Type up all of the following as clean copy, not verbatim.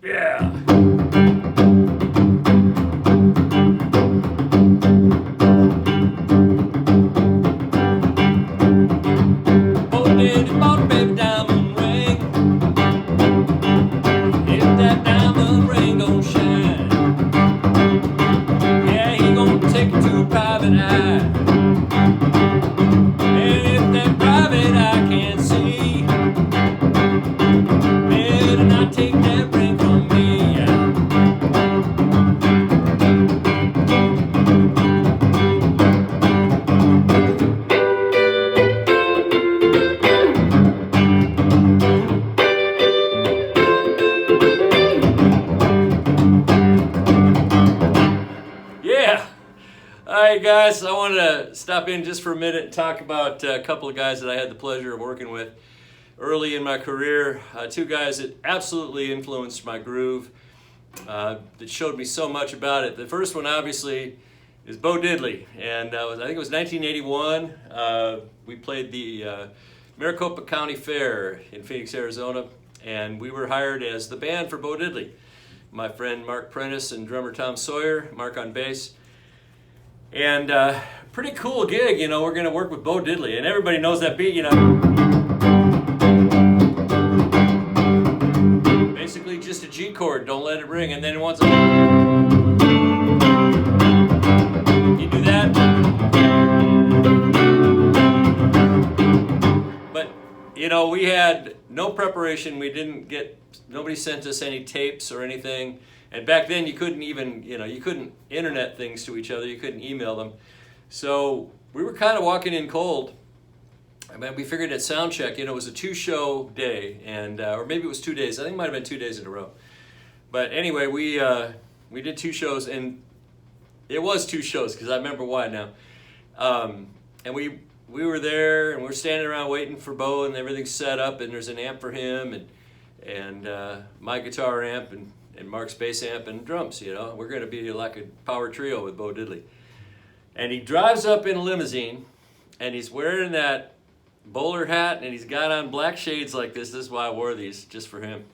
Yeah. Oh, daddy bought a baby diamond ring. If that diamond ring don't shine, yeah, he gonna take it to a private eye. And if that private eye can't see, better not take that ring from me. Yeah. All right, guys, I wanted to stop in just for a minute and talk about a couple of guys that I had the pleasure of working with early in my career. Two guys that absolutely influenced my groove, that showed me so much about it. The first one, obviously, is Bo Diddley, and I think it was 1981. We played the Maricopa County Fair in Phoenix, Arizona, and we were hired as the band for Bo Diddley. My friend Mark Prentice and drummer Tom Sawyer, Mark on bass. And pretty cool gig, you know, we're going to work with Bo Diddley, and everybody knows that beat, you know. Basically just a G chord, don't let it ring, and then once you do that. But, you know, we had no preparation, nobody sent us any tapes or anything. And back then you couldn't even, you couldn't internet things to each other, you couldn't email them. So we were kind of walking in cold. I mean, we figured at sound check, it was a 2-show day, and or maybe it was 2 days. I think it might have been 2 days in a row. But anyway, we did 2 shows, and it was 2 shows because I remember why now. And we were there, and we're standing around waiting for Bo, and everything's set up, and there's an amp for him, and my guitar amp, and Mark's bass amp and drums, We're going to be like a power trio with Bo Diddley. And he drives up in a limousine, and he's wearing that bowler hat, and he's got on black shades like this. This is why I wore these, just for him.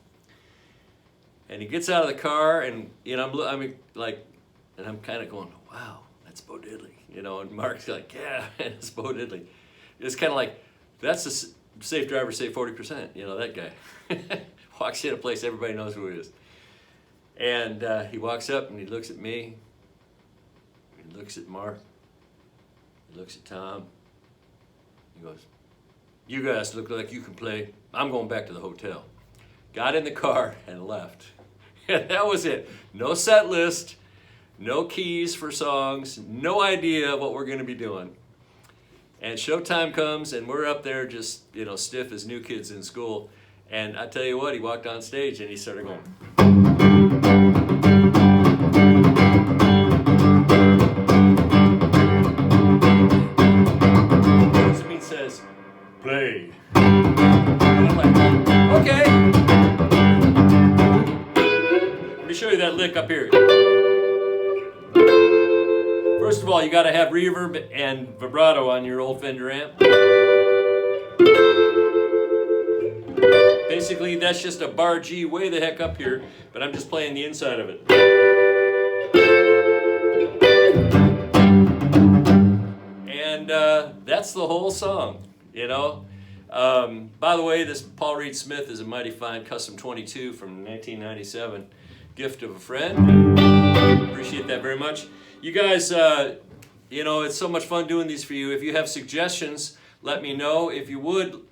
And he gets out of the car, and, I'm kind of going, wow, that's Bo Diddley. And Mark's like, yeah, it's Bo Diddley. It's kind of like, that's a safe driver, save 40%, that guy. Walks in a place, everybody knows who he is. And he walks up and he looks at me, he looks at Mark, he looks at Tom, he goes, you guys look like you can play, I'm going back to the hotel. Got in the car and left. And that was it. No set list, no keys for songs, no idea what we're going to be doing. And showtime comes and we're up there just, stiff as new kids in school. And I tell you what, he walked on stage and he started going. It says, play. And I'm like, okay. Let me show you that lick up here. First of all, you got to have reverb and vibrato on your old Fender amp. Basically, that's just a bar G way the heck up here, but I'm just playing the inside of it. And that's the whole song, By the way, this Paul Reed Smith is a mighty fine Custom 22 from 1997. Gift of a friend. Appreciate that very much. You guys, it's so much fun doing these for you. If you have suggestions, let me know. If you would,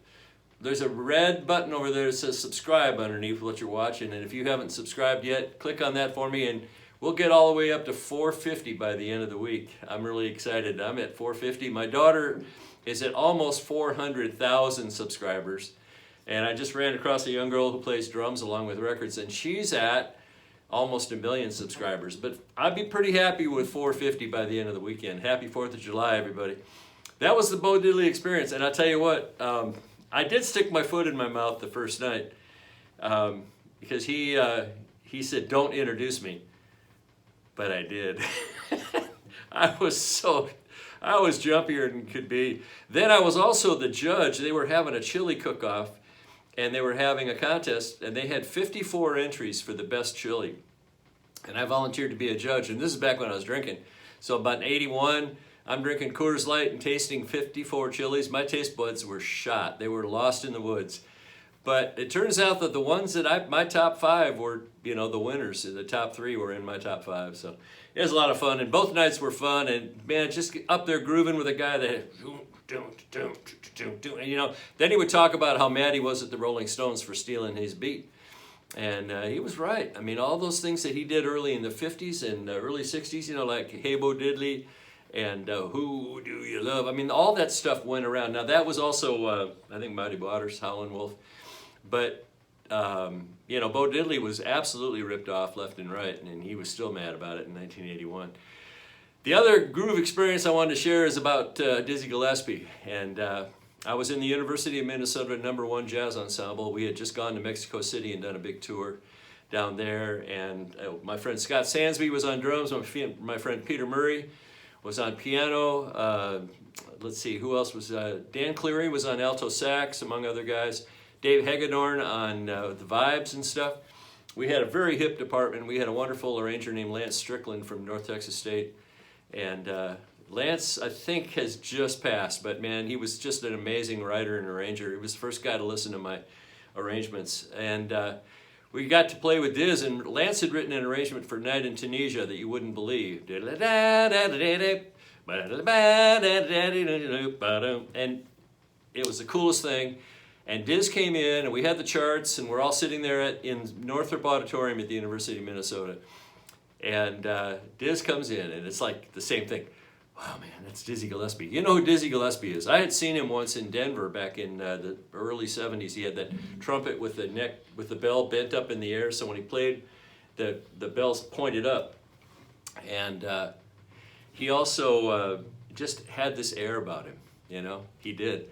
there's a red button over there that says subscribe underneath what you're watching. And if you haven't subscribed yet, click on that for me and we'll get all the way up to 450 by the end of the week. I'm really excited. I'm at 450. My daughter is at almost 400,000 subscribers. And I just ran across a young girl who plays drums along with records, and she's at almost 1 million subscribers. But I'd be pretty happy with 450 by the end of the weekend. Happy 4th of July, everybody. That was the Bo Diddley experience. And I'll tell you what, I did stick my foot in my mouth the first night because he said, don't introduce me. But I did. I was jumpier than could be. Then I was also the judge. They were having a chili cook-off, and they were having a contest, and they had 54 entries for the best chili. And I volunteered to be a judge, and this is back when I was drinking. So about in 81, I'm drinking Coors Light and tasting 54 chilies. My taste buds were shot. They were lost in the woods. But it turns out that the ones that my top 5 were, you know, the winners. The top 3 were in my top 5. So it was a lot of fun, and both nights were fun. And man, just up there grooving with a guy that, and, you know, then he would talk about how mad he was at the Rolling Stones for stealing his beat. And he was right. I mean, all those things that he did early in the 50s and early 60s, you know, like Hey Bo Diddley and Who Do You Love? I mean, all that stuff went around. Now, that was also, I think, Muddy Waters, Howlin' Wolf. But, you know, Bo Diddley was absolutely ripped off left and right, and he was still mad about it in 1981. The other groove experience I wanted to share is about Dizzy Gillespie. And I was in the University of Minnesota #1 jazz ensemble. We had just gone to Mexico City and done a big tour down there. And my friend Scott Sansby was on drums. My friend Peter Murray was on piano. Let's see, who else was? Dan Cleary was on alto sax, among other guys. Dave Hagedorn on the vibes and stuff. We had a very hip department. We had a wonderful arranger named Lance Strickland from North Texas State. And Lance, I think, has just passed, but man, he was just an amazing writer and arranger. He was the first guy to listen to my arrangements. And we got to play with Dizz, and Lance had written an arrangement for Night in Tunisia that you wouldn't believe. And it was the coolest thing. And Dizz came in, and we had the charts, and we're all sitting there in Northrop Auditorium at the University of Minnesota. And Dizz comes in, and it's like the same thing. Wow, man, that's Dizzy Gillespie. You know who Dizzy Gillespie is? I had seen him once in Denver back in the early 70s. He had that trumpet with the neck, with the bell bent up in the air, so when he played, the bells pointed up. And he also just had this air about him, you know? He did.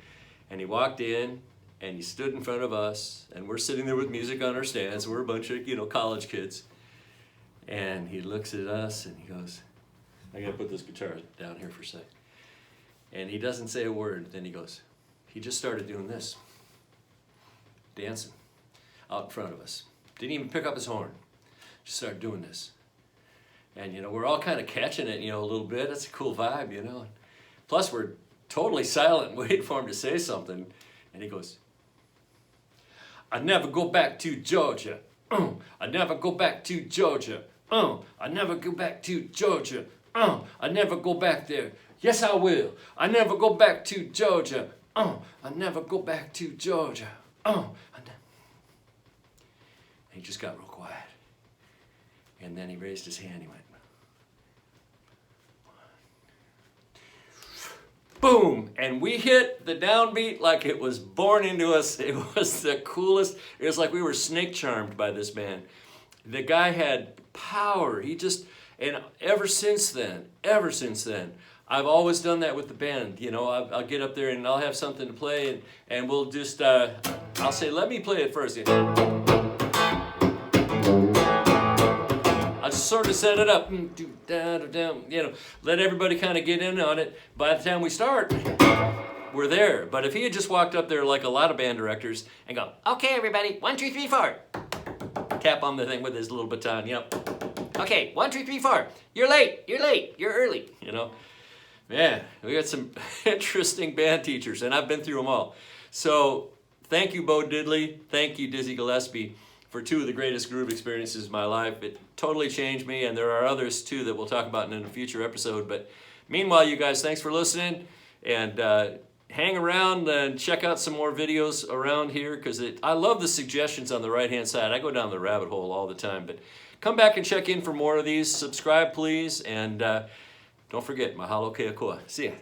And he walked in, and he stood in front of us, and we're sitting there with music on our stands. We're a bunch of, you know, college kids. And he looks at us, and he goes, I gotta put this guitar down here for a sec. And he doesn't say a word. Then he goes, he just started doing this, dancing out in front of us. Didn't even pick up his horn. Just started doing this. And, you know, we're all kind of catching it, you know, a little bit. That's a cool vibe, you know. Plus, we're totally silent, waiting for him to say something. And he goes, I never go back to Georgia. I never go back to Georgia. I never go back to Georgia. I never go back there. Yes, I will. I never go back to Georgia. I never go back to Georgia. And he just got real quiet. And then he raised his hand. He went, boom! And we hit the downbeat like it was born into us. It was the coolest. It was like we were snake charmed by this man. The guy had power. He just, and ever since then, I've always done that with the band. You know, I'll get up there and I'll have something to play, and we'll just, I'll say, let me play it first. I'll just sort of set it up, you know, let everybody kind of get in on it. By the time we start, we're there. But if he had just walked up there like a lot of band directors and go, okay, everybody, 1, 2, 3, 4. Tap on the thing with his little baton, you know. Okay, 1, 2, 3, 4. You're late, you're early, you know. Man, we got some interesting band teachers, and I've been through them all. So thank you, Bo Diddley. Thank you, Dizzy Gillespie, for 2 of the greatest groove experiences of my life. It totally changed me, and there are others too that we'll talk about in a future episode. But meanwhile, you guys, thanks for listening, and hang around and check out some more videos around here, because I love the suggestions on the right-hand side. I go down the rabbit hole all the time, but come back and check in for more of these. Subscribe, please, and don't forget, mahalo keakoa. See ya.